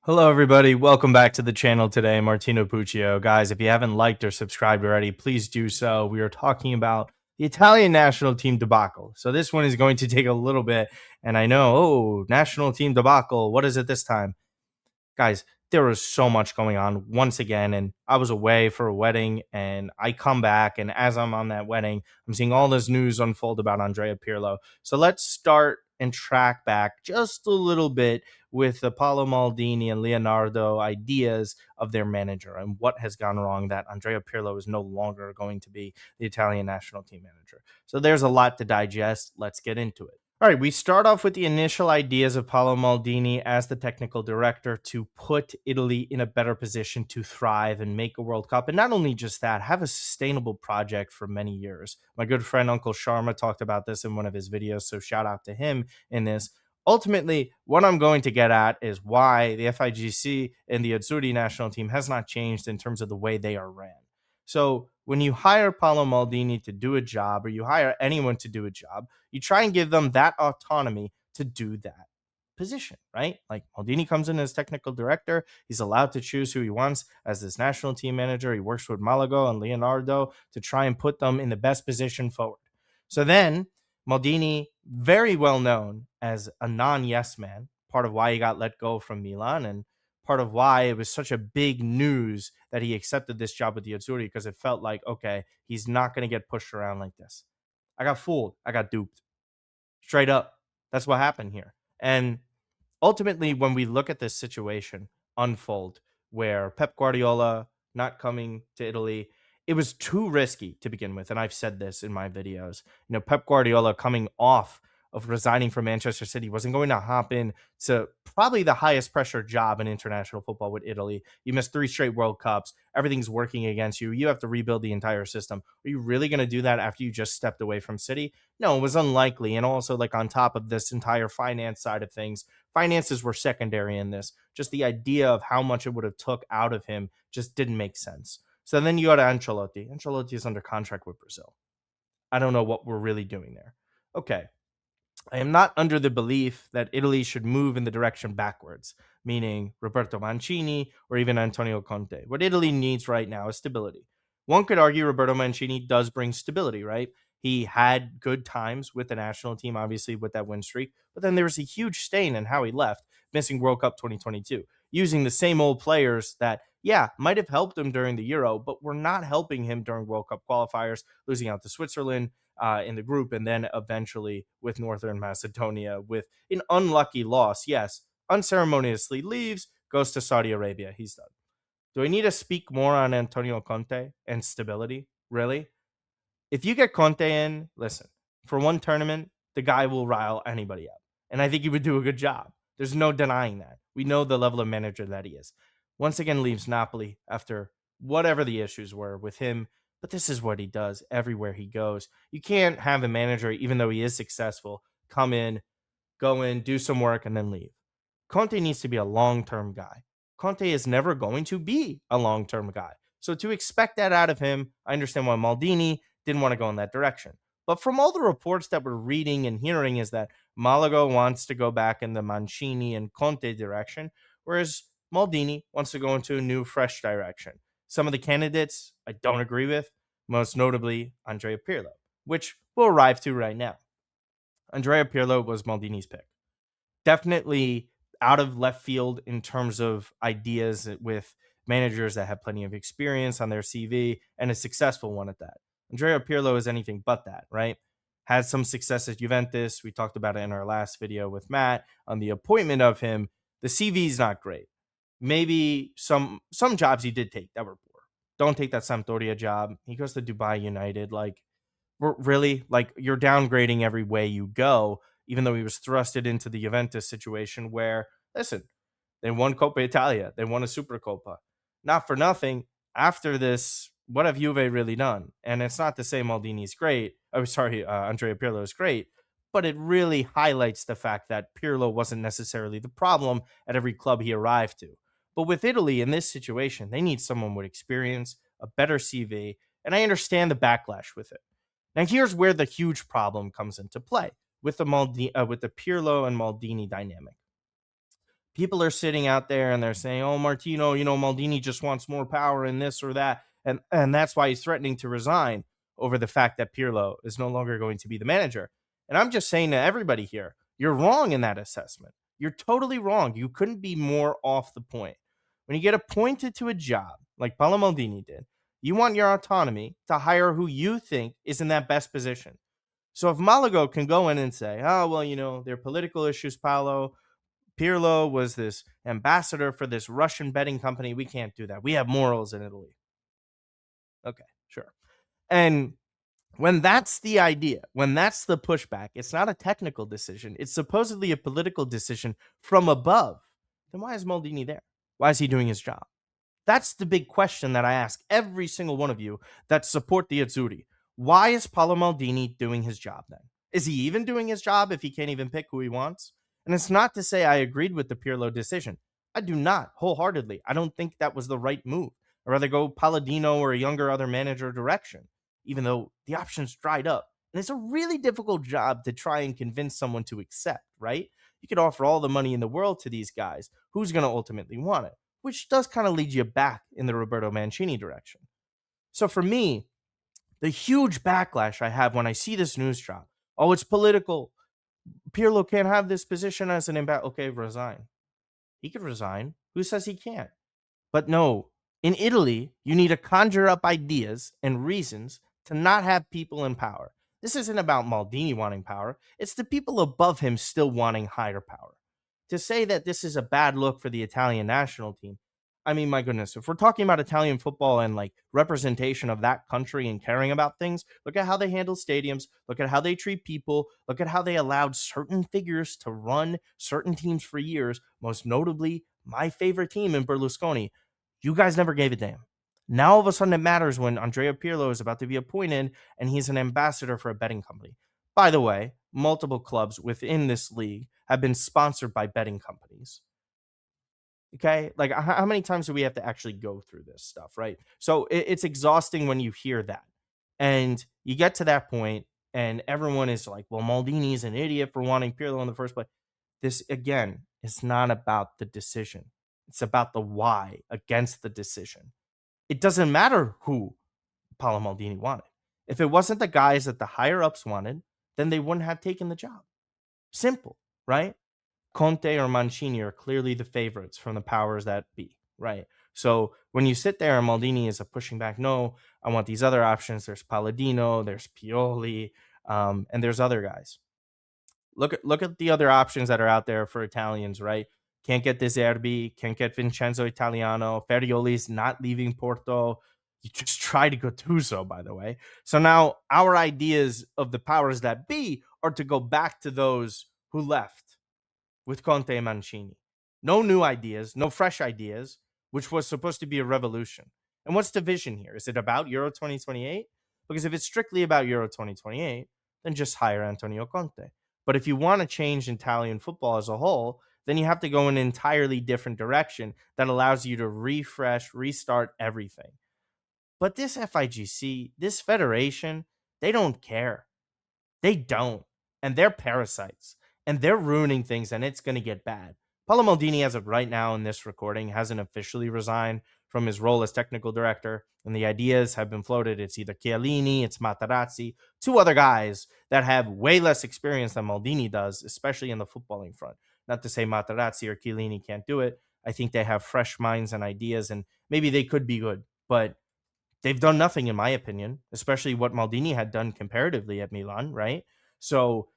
Hello, everybody. Welcome back to the channel today. Martino Puccio. Guys, if you haven't liked or subscribed already, please do so. We are talking about the Italian national team debacle. So this one is going to take a little bit. And I know, national team debacle. What is it this time? Guys, there was so much going on once again. And I was away for a wedding and I come back. And as I'm on that wedding, I'm seeing all this news unfold about Andrea Pirlo. So let's start and track back just a little bit with the Paolo Maldini and Leonardo ideas of their manager and what has gone wrong that Andrea Pirlo is no longer going to be the Italian national team manager. So there's a lot to digest. Let's get into it. All right, we start off with the initial ideas of Paolo Maldini as the technical director to put Italy in a better position to thrive and make a World Cup. And not only just that, have a sustainable project for many years. My good friend Uncle Sharma talked about this in one of his videos, so shout out to him in this. Ultimately, what I'm going to get at is why the FIGC and the Azzurri national team has not changed in terms of the way they are ran. So when you hire Paolo Maldini to do a job or you hire anyone to do a job, you try and give them that autonomy to do that position, right? Like Maldini comes in as technical director. He's allowed to choose who he wants as this national team manager. He works with Malago and Leonardo to try and put them in the best position forward. So then Maldini, very well known as a non-yes man, part of why he got let go from Milan and part of why it was such a big news that he accepted this job with the Azzurri because it felt like, okay, he's not going to get pushed around like this. I got fooled. I got duped. Straight up. That's what happened here. And ultimately, when we look at this situation unfold, where Pep Guardiola not coming to Italy, it was too risky to begin with. And I've said this in my videos. Pep Guardiola coming off of resigning from Manchester City wasn't going to hop in to probably the highest pressure job in international football with Italy. You missed 3 straight World Cups. Everything's working against you. You have to rebuild the entire system. Are you really going to do that after you just stepped away from City? No, it was unlikely. And also, like, on top of this entire finance side of things, finances were secondary in this. Just the idea of how much it would have took out of him just didn't make sense. So then you go to Ancelotti. Ancelotti is under contract with Brazil. I don't know what we're really doing there. Okay. I am not under the belief that Italy should move in the direction backwards, meaning Roberto Mancini or even Antonio Conte. What Italy needs right now is stability. One could argue Roberto Mancini does bring stability, right? He had good times with the national team, obviously, with that win streak, but then there was a huge stain in how he left, missing World Cup 2022, using the same old players that, yeah, might have helped him during the Euro, but were not helping him during World Cup qualifiers, losing out to Switzerland, in the group, and then eventually with Northern Macedonia with an unlucky loss. Yes, unceremoniously leaves, goes to Saudi Arabia. He's done. Do I need to speak more on Antonio Conte and stability? Really? If you get Conte in, listen, for one tournament, the guy will rile anybody up. And I think he would do a good job. There's no denying that. We know the level of manager that he is. Once again, leaves Napoli after whatever the issues were with him. But this is what he does everywhere he goes. You can't have a manager, even though he is successful, come in, go in, do some work, and then leave. Conte needs to be a long term guy. Conte is never going to be a long term guy. So to expect that out of him, I understand why Maldini didn't want to go in that direction. But from all the reports that we're reading and hearing is that Malago wants to go back in the Mancini and Conte direction, whereas Maldini wants to go into a new, fresh direction. Some of the candidates I don't agree with, most notably Andrea Pirlo, which we'll arrive to right now. Andrea Pirlo was Maldini's pick. Definitely out of left field in terms of ideas with managers that have plenty of experience on their CV and a successful one at that. Andrea Pirlo is anything but that, right? Had some success at Juventus. We talked about it in our last video with Matt on the appointment of him. The CV is not great. Maybe some jobs he did take that were poor. Don't take that Sampdoria job. He goes to Dubai United. Like, really, like, you're downgrading every way you go, even though he was thrusted into the Juventus situation where, listen, they won Coppa Italia. They won a Supercoppa. Not for nothing. After this, what have Juve really done? And it's not to say Maldini's great. Oh, sorry, Andrea Pirlo is great. But it really highlights the fact that Pirlo wasn't necessarily the problem at every club he arrived to. But with Italy in this situation, they need someone with experience, a better CV, and I understand the backlash with it. Now, here's where the huge problem comes into play with the Pirlo and Maldini dynamic. People are sitting out there and they're saying, "Oh, Martino, Maldini just wants more power in this or that," and that's why he's threatening to resign over the fact that Pirlo is no longer going to be the manager. And I'm just saying to everybody here, you're wrong in that assessment. You're totally wrong. You couldn't be more off the point. When you get appointed to a job like Paolo Maldini did, you want your autonomy to hire who you think is in that best position. So if Malago can go in and say, "Oh, well, there are political issues, Paolo. Pirlo was this ambassador for this Russian betting company. We can't do that. We have morals in Italy." Okay, sure. And when that's the idea, when that's the pushback, it's not a technical decision. It's supposedly a political decision from above. Then why is Maldini there? Why is he doing his job? That's the big question that I ask every single one of you that support the Azzurri. Why is Paolo Maldini doing his job then? Is he even doing his job if he can't even pick who he wants? And it's not to say I agreed with the Pirlo decision. I do not wholeheartedly. I don't think that was the right move. I'd rather go Palladino or a younger other manager direction, even though the options dried up. And it's a really difficult job to try and convince someone to accept, right? You could offer all the money in the world to these guys. Who's going to ultimately want it? Which does kind of lead you back in the Roberto Mancini direction. So for me, the huge backlash I have when I see this news drop, oh, it's political. Pirlo can't have this position as an ambassador. Okay, resign. He could resign. Who says he can't? But no, in Italy, you need to conjure up ideas and reasons to not have people in power. This isn't about Maldini wanting power. It's the people above him still wanting higher power. To say that this is a bad look for the Italian national team, I mean, my goodness, if we're talking about Italian football and like representation of that country and caring about things, look at how they handle stadiums, look at how they treat people, look at how they allowed certain figures to run certain teams for years, most notably my favorite team in Berlusconi. You guys never gave a damn. Now all of a sudden it matters when Andrea Pirlo is about to be appointed and he's an ambassador for a betting company. By the way, multiple clubs within this league have been sponsored by betting companies. Okay. Like, how many times do we have to actually go through this stuff? Right. So it's exhausting when you hear that. And you get to that point, and everyone is like, well, Maldini's an idiot for wanting Pirlo in the first place. This, again, is not about the decision, it's about the why against the decision. It doesn't matter who Paolo Maldini wanted. If it wasn't the guys that the higher ups wanted, then they wouldn't have taken the job. Simple, right? Conte or Mancini are clearly the favorites from the powers that be, right? So when you sit there and Maldini is a pushing back, no, I want these other options. There's Palladino, there's Pioli, and there's other guys. Look at the other options that are out there for Italians, right? Can't get De Zerbi, can't get Vincenzo Italiano, Ferioli's not leaving Porto. You just try to Gattuso, by the way. So now our ideas of the powers that be are to go back to those who left with Conte and Mancini. No new ideas, no fresh ideas, which was supposed to be a revolution. And what's the vision here? Is it about Euro 2028? Because if it's strictly about Euro 2028, then just hire Antonio Conte. But if you want to change Italian football as a whole, then you have to go in an entirely different direction that allows you to refresh, restart everything. But this FIGC, this federation, they don't care. They don't. And they're parasites. And they're ruining things, and it's going to get bad. Paolo Maldini, as of right now in this recording, hasn't officially resigned from his role as technical director. And the ideas have been floated. It's either Chiellini, it's Materazzi, two other guys that have way less experience than Maldini does, especially in the footballing front. Not to say Materazzi or Chiellini can't do it. I think they have fresh minds and ideas, and maybe they could be good. But they've done nothing, in my opinion, especially what Maldini had done comparatively at Milan, right? So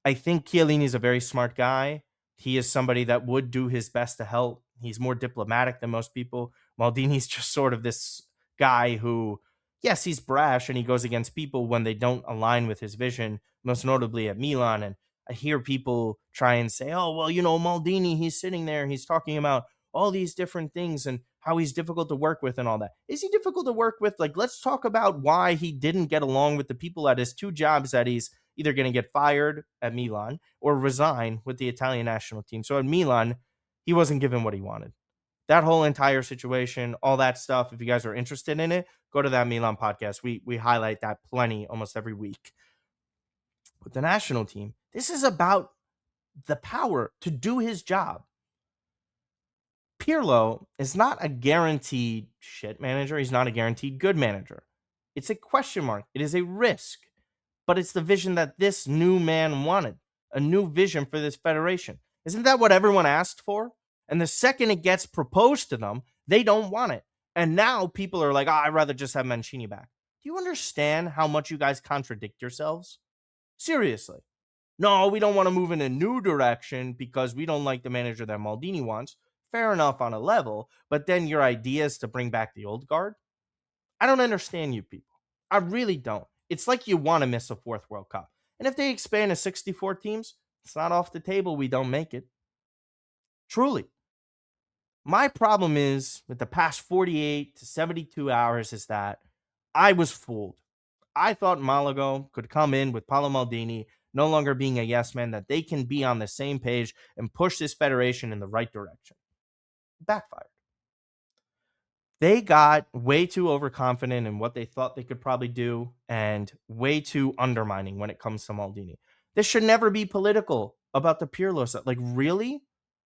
I think Chiellini is a very smart guy. He is somebody that would do his best to help. He's more diplomatic than most people. Maldini's just sort of this guy who, yes, he's brash and he goes against people when they don't align with his vision, most notably at Milan. And I hear people try and say, oh, well, Maldini, he's sitting there, he's talking about all these different things and how he's difficult to work with and all that. Is he difficult to work with? Like, let's talk about why he didn't get along with the people at his two jobs that he's either going to get fired at Milan or resign with the Italian national team. So at Milan, he wasn't given what he wanted. That whole entire situation, all that stuff, if you guys are interested in it, go to that Milan podcast. We highlight that plenty almost every week. With the national team, this is about the power to do his job. Pirlo is not a guaranteed shit manager. He's not a guaranteed good manager. It's a question mark. It is a risk, but it's the vision that this new man wanted, a new vision for this federation. Isn't that what everyone asked for? And the second it gets proposed to them, they don't want it. And now people are like, I'd rather just have Mancini back. Do you understand how much you guys contradict yourselves? Seriously. No, we don't want to move in a new direction because we don't like the manager that Maldini wants. Fair enough on a level, but then your idea is to bring back the old guard? I don't understand you people. I really don't. It's like you want to miss a fourth World Cup. And if they expand to 64 teams, it's not off the table. We don't make it. Truly. My problem is with the past 48 to 72 hours is that I was fooled. I thought Malaga could come in with Paolo Maldini no longer being a yes man, that they can be on the same page and push this federation in the right direction. Backfired. They got way too overconfident in what they thought they could probably do and way too undermining when it comes to Maldini. This should never be political about the Pirlo stuff. Like, really?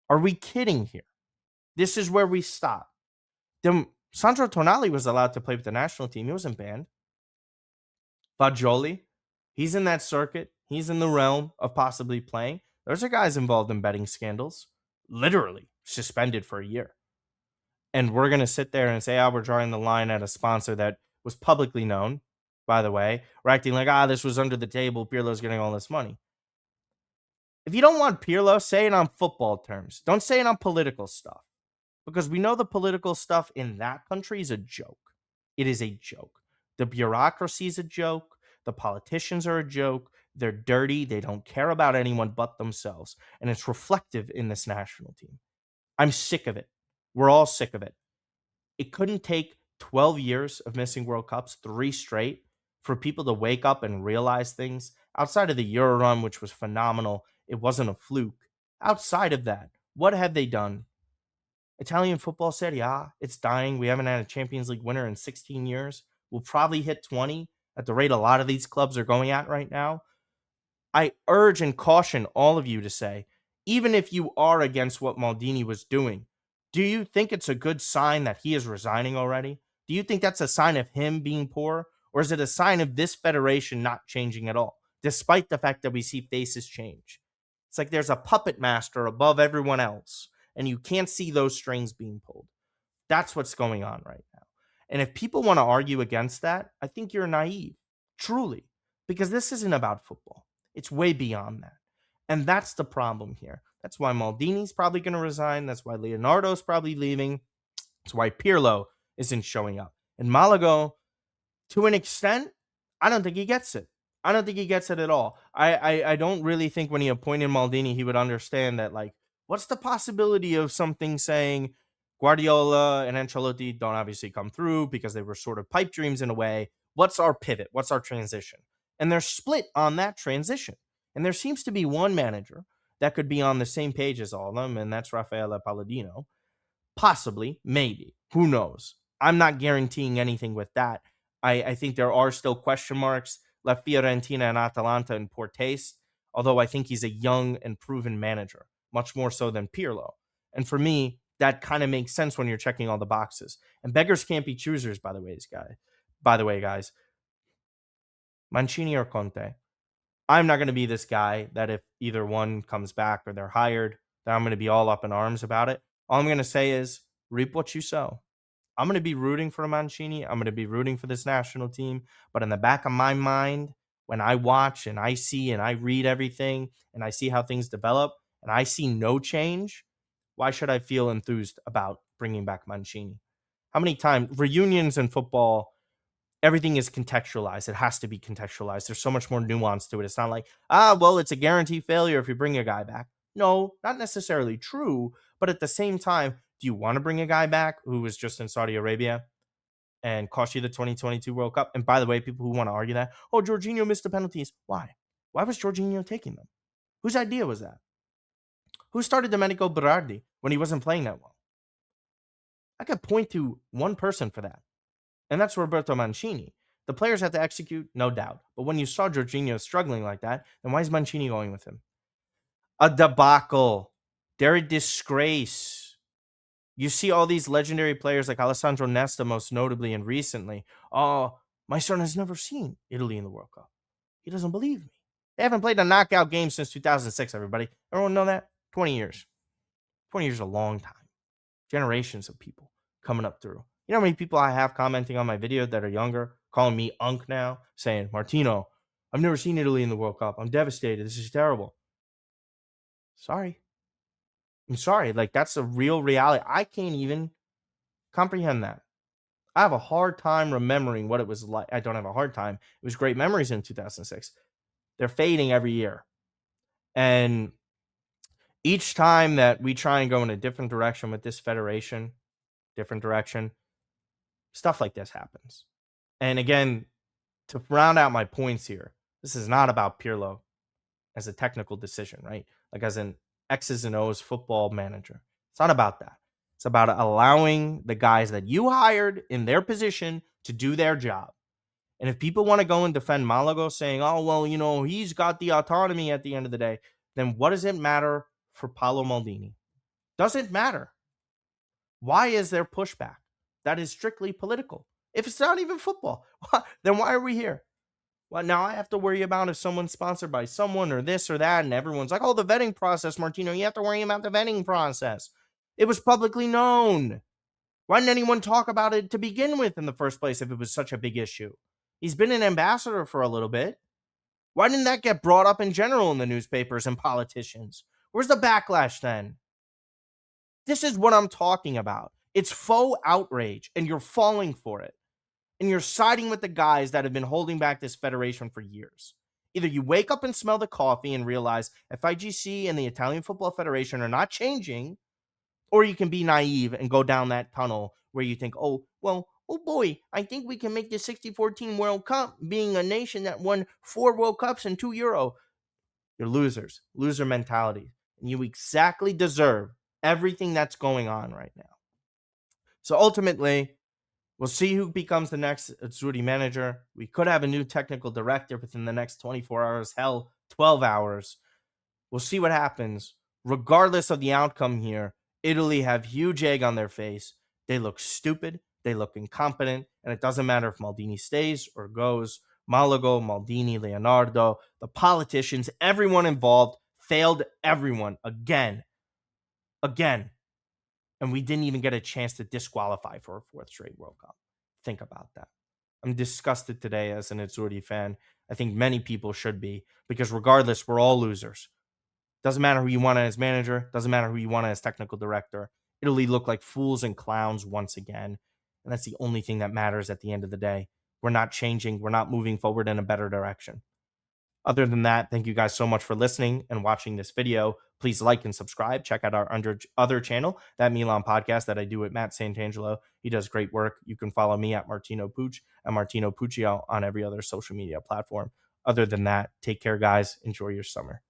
Are we kidding here? This is where we stop. Then Sandro Tonali was allowed to play with the national team. He wasn't banned. Fagioli, he's in that circuit. He's in the realm of possibly playing. Those are guys involved in betting scandals, literally suspended for a year. And we're going to sit there and say, we're drawing the line at a sponsor that was publicly known, by the way. We're acting like, this was under the table. Pirlo's getting all this money. If you don't want Pirlo, say it on football terms. Don't say it on political stuff. Because we know the political stuff in that country is a joke. It is a joke. The bureaucracy is a joke. The politicians are a joke. They're dirty. They don't care about anyone but themselves. And it's reflective in this national team. I'm sick of it. We're all sick of it. It couldn't take 12 years of missing World Cups, 3 straight, for people to wake up and realize things. Outside of the Euro run, which was phenomenal, it wasn't a fluke. Outside of that, what have they done? Italian football Serie A, it's dying. We haven't had a Champions League winner in 16 years. We'll probably hit 20 at the rate a lot of these clubs are going at right now. I urge and caution all of you to say, even if you are against what Maldini was doing, do you think it's a good sign that he is resigning already? Do you think that's a sign of him being poor? Or is it a sign of this federation not changing at all, despite the fact that we see faces change? It's like there's a puppet master above everyone else, and you can't see those strings being pulled. That's what's going on right now. And if people want to argue against that, I think you're naive, truly, because this isn't about football. It's way beyond that. And that's the problem here. That's why Maldini's probably going to resign. That's why Leonardo's probably leaving. That's why Pirlo isn't showing up. And Malaga, to an extent, I don't think he gets it. I don't think he gets it at all. I don't really think when he appointed Maldini, he would understand that, like, what's the possibility of something saying Guardiola and Ancelotti don't obviously come through because they were sort of pipe dreams in a way. What's our pivot? What's our transition? And they're split on that transition. And there seems to be one manager that could be on the same page as all of them, and that's Raffaele Palladino. Possibly, maybe. Who knows? I'm not guaranteeing anything with that. I think there are still question marks. Left Fiorentina and Atalanta in poor taste, although I think he's a young and proven manager, much more so than Pirlo. And for me, that kind of makes sense when you're checking all the boxes. And beggars can't be choosers, by the way, guys. Mancini or Conte. I'm not going to be this guy that if either one comes back or they're hired, that I'm going to be all up in arms about it. All I'm going to say is reap what you sow. I'm going to be rooting for Mancini. I'm going to be rooting for this national team. But in the back of my mind, when I watch and I see and I read everything and I see how things develop and I see no change, why should I feel enthused about bringing back Mancini? How many times reunions in football, everything is contextualized. It has to be contextualized. There's so much more nuance to it. It's not like, well, it's a guaranteed failure if you bring a guy back. No, not necessarily true. But at the same time, do you want to bring a guy back who was just in Saudi Arabia and cost you the 2022 World Cup? And by the way, people who want to argue that, Jorginho missed the penalties. Why? Why was Jorginho taking them? Whose idea was that? Who started Domenico Berardi when he wasn't playing that well? I could point to one person for that, and that's Roberto Mancini. The players have to execute, no doubt. But when you saw Jorginho struggling like that, then why is Mancini going with him? A debacle. They're a disgrace. You see all these legendary players like Alessandro Nesta, most notably and recently. Oh, my son has never seen Italy in the World Cup. He doesn't believe me. They haven't played a knockout game since 2006, everybody. Everyone know that? 20 years. 20 years is a long time. Generations of people coming up through. You know how many people I have commenting on my video that are younger, calling me Unk now, saying, Martino, I've never seen Italy in the World Cup. I'm devastated. This is terrible. Sorry. I'm sorry. Like, that's a real reality. I can't even comprehend that. I have a hard time remembering what it was like. I don't have a hard time. It was great memories in 2006. They're fading every year. And each time that we try and go in a different direction with this federation, different direction, stuff like this happens. And again, to round out my points here, this is not about Pirlo as a technical decision, right? Like as an X's and O's football manager. It's not about that. It's about allowing the guys that you hired in their position to do their job. And if people want to go and defend Malago saying, oh, well, you know, he's got the autonomy at the end of the day, then what does it matter for Paolo Maldini? Doesn't matter. Why is there pushback? That is strictly political. If it's not even football, then why are we here? Well, now I have to worry about if someone's sponsored by someone or this or that, and everyone's like, oh, the vetting process, Martino, you have to worry about the vetting process. It was publicly known. Why didn't anyone talk about it to begin with in the first place if it was such a big issue? He's been an ambassador for a little bit. Why didn't that get brought up in general in the newspapers and politicians? Where's the backlash then? This is what I'm talking about. It's faux outrage, and you're falling for it. And you're siding with the guys that have been holding back this federation for years. Either you wake up and smell the coffee and realize FIGC and the Italian Football Federation are not changing, or you can be naive and go down that tunnel where you think, oh, well, oh boy, I think we can make the 60-14 World Cup, being a nation that won 4 World Cups and 2 Euro. You're losers, loser mentality. And you exactly deserve everything that's going on right now. So ultimately, we'll see who becomes the next Azzurri manager. We could have a new technical director within the next 24 hours, hell, 12 hours. We'll see what happens. Regardless of the outcome here, Italy have huge egg on their face. They look stupid. They look incompetent. And it doesn't matter if Maldini stays or goes. Malago, Maldini, Leonardo, the politicians, everyone involved failed everyone again. Again. And we didn't even get a chance to disqualify for a 4th straight World Cup. Think about that. I'm disgusted today as an Azzurri fan. I think many people should be, because regardless, we're all losers. Doesn't matter who you want as manager. Doesn't matter who you want as technical director. Italy look like fools and clowns once again. And that's the only thing that matters at the end of the day. We're not changing. We're not moving forward in a better direction. Other than that, thank you guys so much for listening and watching this video. Please like and subscribe. Check out our other channel, That Milan Podcast, that I do with Matt Santangelo. He does great work. You can follow me at Martino Pucci and Martino Puccio on every other social media platform. Other than that, take care, guys. Enjoy your summer.